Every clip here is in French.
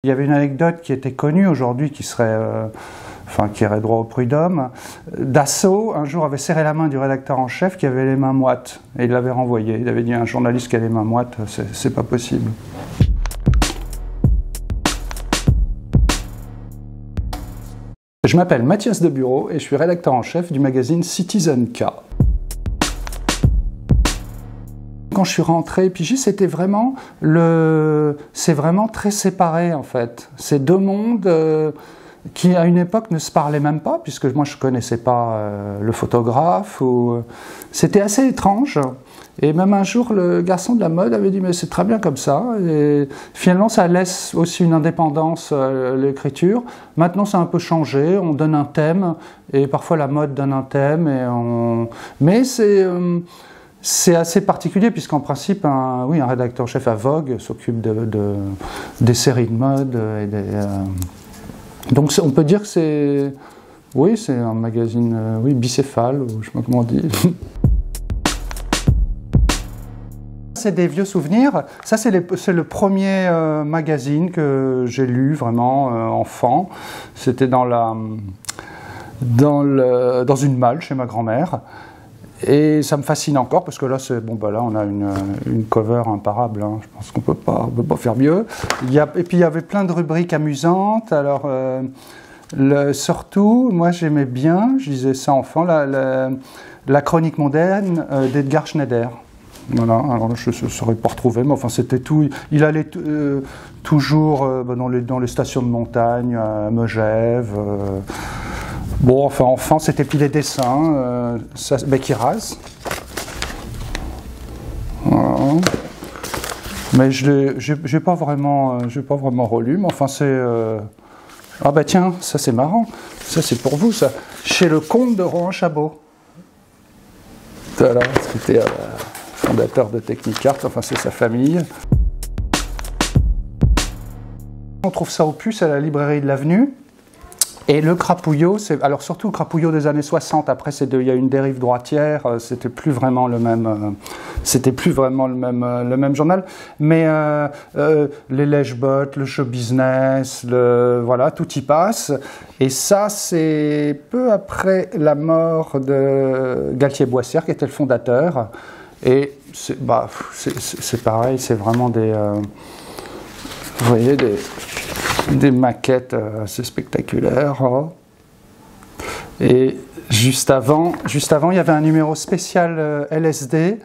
Il y avait une anecdote qui était connue aujourd'hui, qui irait droit au prud'homme. Dassault, un jour, avait serré la main du rédacteur en chef qui avait les mains moites, et il l'avait renvoyé. Il avait dit à un journaliste qui a les mains moites, c'est pas possible. Je m'appelle Mathias Debureau et je suis rédacteur en chef du magazine Citizen K. Quand je suis rentré pigiste, c'était vraiment c'est vraiment très séparé en fait. C'est deux mondes qui à une époque ne se parlaient même pas, puisque moi je connaissais pas le photographe. C'était assez étrange. Et même un jour, le garçon de la mode avait dit mais c'est très bien comme ça. Et finalement, ça laisse aussi une indépendance à l'écriture. Maintenant, ça a un peu changé. On donne un thème et parfois la mode donne un thème mais c'est assez particulier puisqu'en principe, un rédacteur-chef à Vogue s'occupe des séries de mode. Donc on peut dire que c'est un magazine bicéphale, ou je sais pas comment on dit. C'est des vieux souvenirs. Ça, c'est le premier magazine que j'ai lu vraiment enfant. C'était dans une malle chez ma grand-mère. Et ça me fascine encore parce que là, là on a une cover imparable. Hein. Je pense qu'on peut pas faire mieux. Et puis il y avait plein de rubriques amusantes. Alors surtout, moi j'aimais bien, je lisais ça enfant, la chronique mondaine d'Edgar Schneider. Voilà. Alors je ne saurais pas retrouver, mais enfin c'était tout. Il allait toujours dans les stations de montagne, à Megève. Enfant, c'était puis les dessins, qui rasent. Voilà. Mais j'ai pas vraiment relu, mais enfin c'est... Ah bah tiens, ça c'est marrant, ça c'est pour vous, ça. Chez le comte de Rohan-Chabot. Voilà, c'était fondateur de Technicart, enfin c'est sa famille. On trouve ça au Puce à la librairie de l'Avenue. Et le crapouillot, alors surtout le crapouillot des années 60, après il y a une dérive droitière, c'était plus vraiment le même journal, mais les lèche-bottes, le show business, tout y passe. Et ça, c'est peu après la mort de Galtier-Boissière, qui était le fondateur. Et c'est pareil, c'est vraiment vous voyez, des maquettes assez spectaculaires. Hein. Et juste avant, il y avait un numéro spécial LSD.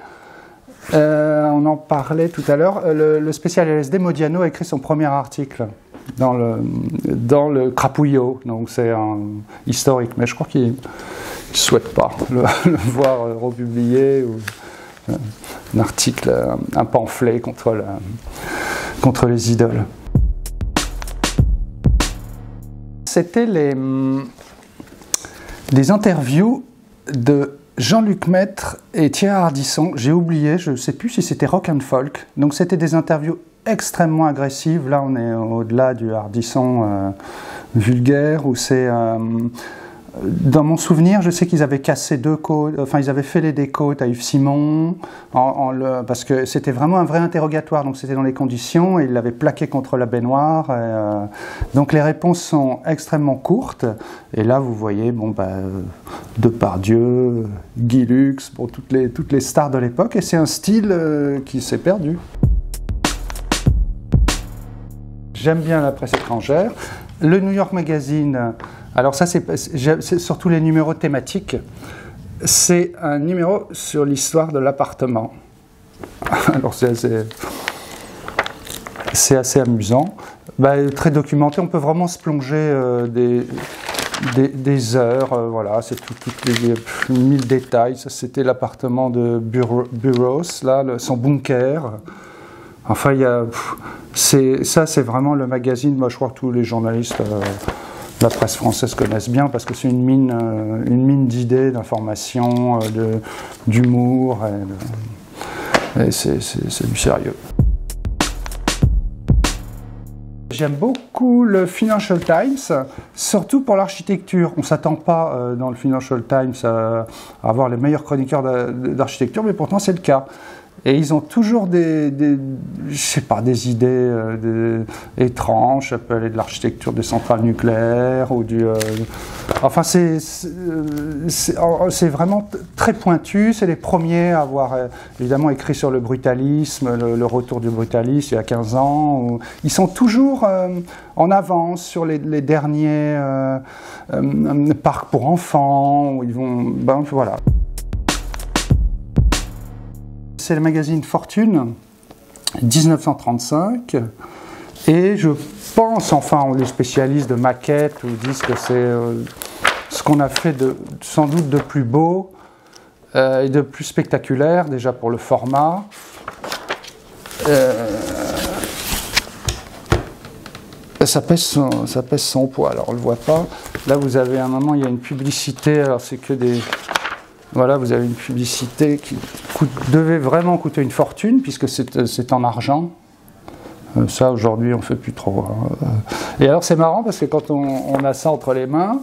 On en parlait tout à l'heure. Le spécial LSD, Modiano a écrit son premier article dans le Crapouillot. Donc c'est un historique, mais je crois qu'il ne souhaite pas le voir republié. Ou un article, un pamphlet contre les idoles. C'était des interviews de Jean-Luc Maître et Thierry Ardisson. J'ai oublié, je ne sais plus si c'était Rock and Folk. Donc c'était des interviews extrêmement agressives. Là, on est au-delà du Ardisson vulgaire, où c'est... Dans mon souvenir, je sais qu'ils avaient cassé 2 côtes, enfin ils avaient fêlé des côtes à Yves Simon, parce que c'était vraiment un vrai interrogatoire, donc c'était dans les conditions, et ils l'avaient plaqué contre la baignoire. Donc les réponses sont extrêmement courtes, et là vous voyez, Depardieu, Guy Lux, toutes les stars de l'époque, et c'est un style qui s'est perdu. J'aime bien la presse étrangère. Le New York Magazine, alors ça c'est surtout les numéros thématiques. C'est un numéro sur l'histoire de l'appartement. Alors c'est assez amusant. Très documenté, on peut vraiment se plonger des heures. Voilà, c'est toutes les 1000 détails. Ça c'était l'appartement de Burroughs, là, son bunker. Enfin, c'est vraiment le magazine. Moi, je crois que tous les journalistes de la presse française connaissent bien parce que c'est une mine d'idées, d'informations, d'humour. Et c'est du sérieux. J'aime beaucoup le Financial Times, surtout pour l'architecture. On ne s'attend pas dans le Financial Times à avoir les meilleurs chroniqueurs d'architecture, mais pourtant c'est le cas. Et ils ont toujours je sais pas, des idées étranges. Ça peut aller de l'architecture des centrales nucléaires ou enfin, c'est vraiment très pointu. C'est les premiers à avoir évidemment écrit sur le brutalisme, le retour du brutalisme il y a 15 ans. Ils sont toujours en avance sur les derniers parcs pour enfants. Où ils vont, voilà. C'est le magazine Fortune, 1935, et je pense, enfin les spécialistes de maquettes disent que c'est ce qu'on a fait sans doute de plus beau et de plus spectaculaire, déjà pour le format. Ça pèse son poids, alors on ne le voit pas. Là vous avez un moment, il y a une publicité, alors c'est que des... Voilà, vous avez une publicité qui devait vraiment coûter une fortune, puisque c'est en argent. Ça, aujourd'hui, on ne fait plus trop. Et alors, c'est marrant, parce que quand on a ça entre les mains,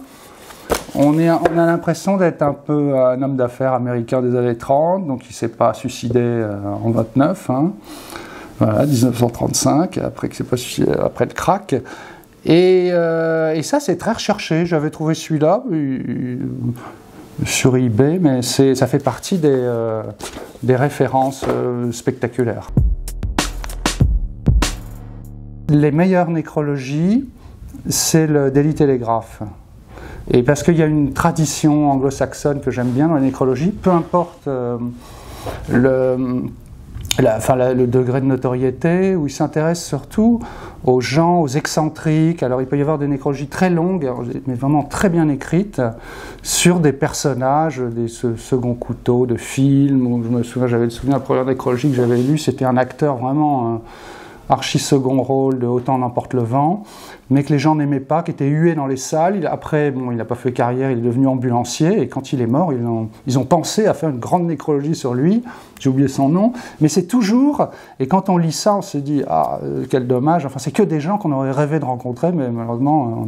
on a l'impression d'être un peu un homme d'affaires américain des années 30, donc il ne s'est pas suicidé en 29. Hein. Voilà, 1935, après qu'il ne s'est pas suicidé, après le crack. Et ça, c'est très recherché. J'avais trouvé celui-là sur eBay, mais ça fait partie des références spectaculaires. Les meilleures nécrologies, c'est le Daily Telegraph. Et parce qu'il y a une tradition anglo-saxonne que j'aime bien dans la nécrologie, peu importe le degré de notoriété, où ils s'intéressent surtout aux gens, aux excentriques. Alors il peut y avoir des nécrologies très longues, mais vraiment très bien écrites, sur des personnages, des seconds couteaux de films. Où je me souviens, j'avais le souvenir, la première nécrologie que j'avais lue, c'était un acteur vraiment archi-second rôle de Autant n'emporte le vent, mais que les gens n'aimaient pas, qui était hué dans les salles. Après, il n'a pas fait carrière, il est devenu ambulancier, et quand il est mort, ils ont pensé à faire une grande nécrologie sur lui. J'ai oublié son nom, mais c'est toujours, et quand on lit ça, on se dit, ah, quel dommage, enfin, c'est que des gens qu'on aurait rêvé de rencontrer, mais malheureusement,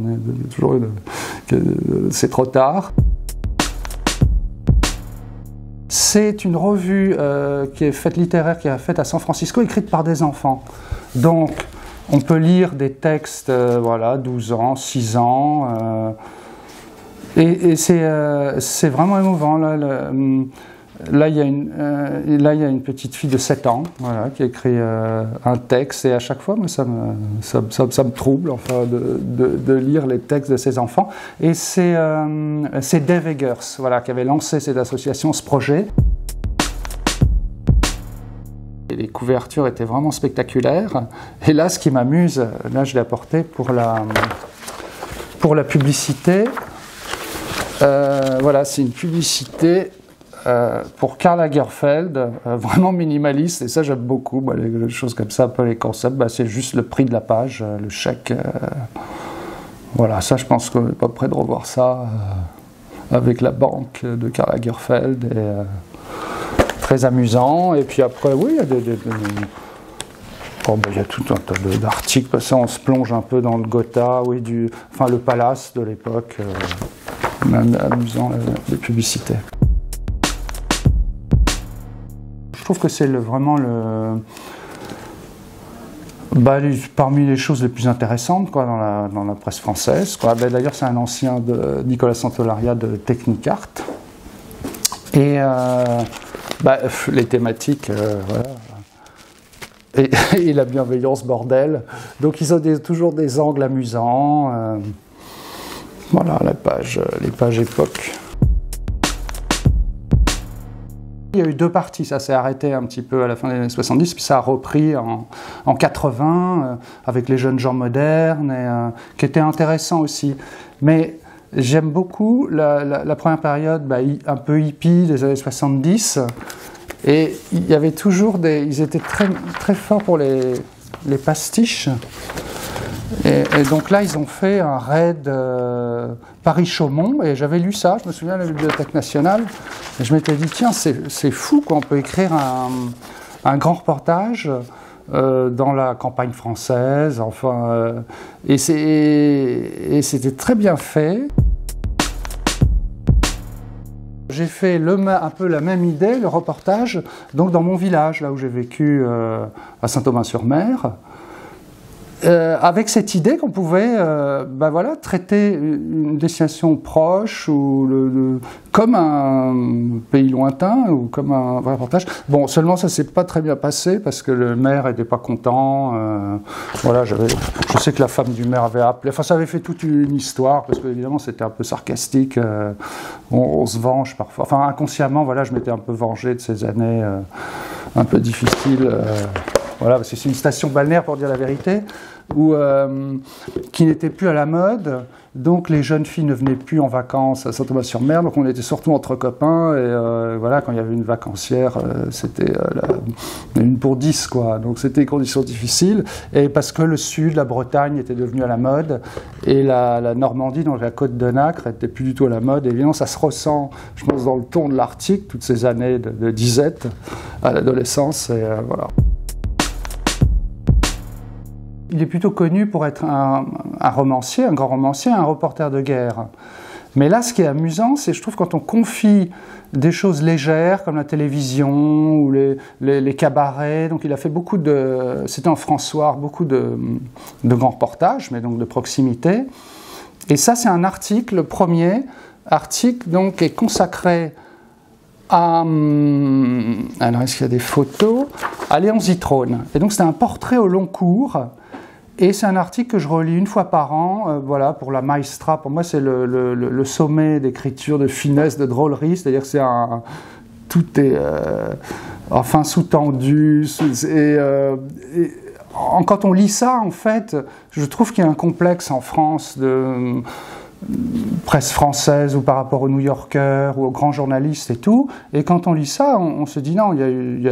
c'est trop tard. C'est une revue littéraire qui est faite à San Francisco, écrite par des enfants. Donc, on peut lire des textes, 12 ans, 6 ans, et c'est vraiment émouvant. Là, il y a une petite fille de 7 ans, voilà, qui écrit un texte, et à chaque fois, moi, ça me trouble, enfin, de lire les textes de ces enfants. Et c'est Dave Eggers, voilà, qui avait lancé cette association, ce projet. Et les couvertures étaient vraiment spectaculaires. Et là, ce qui m'amuse, là, je l'ai apporté pour la publicité. Voilà, c'est une publicité pour Karl Lagerfeld, vraiment minimaliste, et ça j'aime beaucoup. Les choses comme ça, un peu les concepts, c'est juste le prix de la page, le chèque. Voilà, ça je pense qu'on n'est pas prêt de revoir ça avec la banque de Karl Lagerfeld. Et, très amusant. Et puis après, oui, il y a il y a tout un tas d'articles, parce qu'on se plonge un peu dans le Gotha, oui, le palace de l'époque, amusant, les publicités. Je trouve que c'est vraiment parmi les choses les plus intéressantes dans la presse française. D'ailleurs, c'est un ancien de Nicolas Santolaria de Technicart. Et les thématiques, voilà. Et la bienveillance, bordel. Donc ils ont toujours des angles amusants. Voilà, les pages époque. Il y a eu 2 parties, ça s'est arrêté un petit peu à la fin des années 70, puis ça a repris en 80, avec les jeunes gens modernes, qui était intéressant aussi. Mais j'aime beaucoup la première période un peu hippie des années 70, et il y avait toujours ils étaient très, très forts pour les pastiches. Et donc là, ils ont fait un raid Paris-Chaumont, et j'avais lu ça, je me souviens, à la Bibliothèque nationale, et je m'étais dit, tiens, c'est fou qu'on peut écrire un grand reportage dans la campagne française, enfin, et c'était très bien fait. J'ai fait un peu la même idée, le reportage, donc dans mon village, là où j'ai vécu à Saint-Thomas-sur-Mer, avec cette idée qu'on pouvait voilà, traiter une destination proche ou comme un pays lointain ou comme un vrai reportage. Bon, seulement ça s'est pas très bien passé parce que le maire n'était pas content. Voilà, je sais que la femme du maire avait appelé. Enfin, ça avait fait toute une histoire parce que évidemment c'était un peu sarcastique. On se venge parfois. Enfin, inconsciemment, voilà, je m'étais un peu vengé de ces années un peu difficiles. Voilà, parce que c'est une station balnéaire, pour dire la vérité, qui n'était plus à la mode. Donc les jeunes filles ne venaient plus en vacances à Saint-Thomas-sur-Mer. Donc on était surtout entre copains. Et voilà, quand il y avait une vacancière, c'était une pour 10, quoi. Donc c'était des conditions difficiles. Et parce que le sud, la Bretagne, était devenu à la mode. Et la Normandie, donc la côte de Nacre, n'était plus du tout à la mode. Et évidemment, ça se ressent, je pense, dans le ton de l'Arctique, toutes ces années de disette à l'adolescence. Et voilà. Il est plutôt connu pour être un romancier, un grand romancier, un reporter de guerre. Mais là, ce qui est amusant, c'est, je trouve, quand on confie des choses légères, comme la télévision ou les cabarets. Donc il a fait beaucoup c'était en François, beaucoup de grands reportages, mais donc de proximité. Et ça, c'est un article, le premier article, donc, qui est consacré à... Alors, est-ce qu'il y a des photos? À Léon Zitrone. Et donc, c'est un portrait au long cours. Et c'est un article que je relis une fois par an, voilà, pour la maestra. Pour moi, c'est le sommet d'écriture, de finesse, de drôlerie. C'est-à-dire que tout est enfin sous-tendu. Quand on lit ça, en fait, je trouve qu'il y a un complexe en France de presse française ou par rapport aux New-Yorkers ou aux grands journalistes et tout. Et quand on lit ça, on se dit non, il y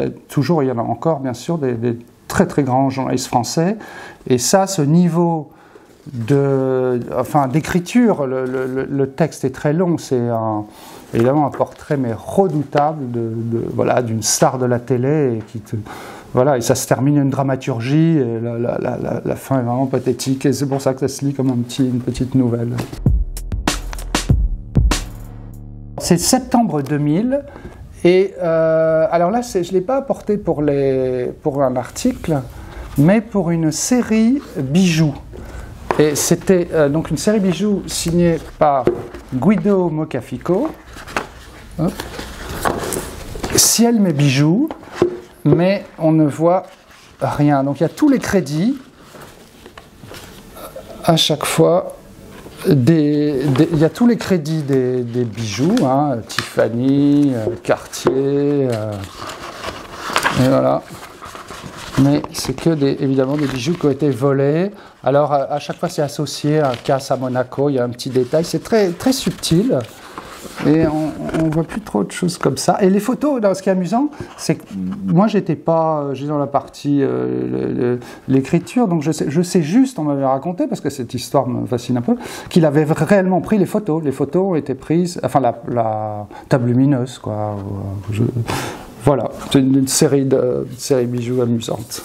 en a encore, bien sûr, des très très grands journalistes français, et ça, ce niveau d'écriture, le texte est très long, c'est évidemment un portrait mais redoutable d'une star de la télé, et ça se termine une dramaturgie, et la fin est vraiment pathétique, et c'est pour ça que ça se lit comme une petite nouvelle. C'est septembre 2000. Et alors là, je ne l'ai pas apporté pour un article, mais pour une série bijoux. Et c'était donc une série bijoux signée par Guido Mocafico. Hop. Ciel mes bijoux, mais on ne voit rien. Donc il y a tous les crédits à chaque fois. Il y a tous les crédits des bijoux, hein, Tiffany, Cartier, et voilà. Mais c'est que évidemment des bijoux qui ont été volés. Alors à chaque fois c'est associé à un casse à Monaco, il y a un petit détail, c'est très, très subtil. Et on voit plus trop de choses comme ça. Et les photos, ce qui est amusant, c'est que moi j'étais dans la partie l'écriture, donc je sais juste, on m'avait raconté, parce que cette histoire me fascine un peu, qu'il avait réellement pris les photos. Les photos ont été prises, enfin la table lumineuse, quoi. Voilà, c'est une série bijoux amusante.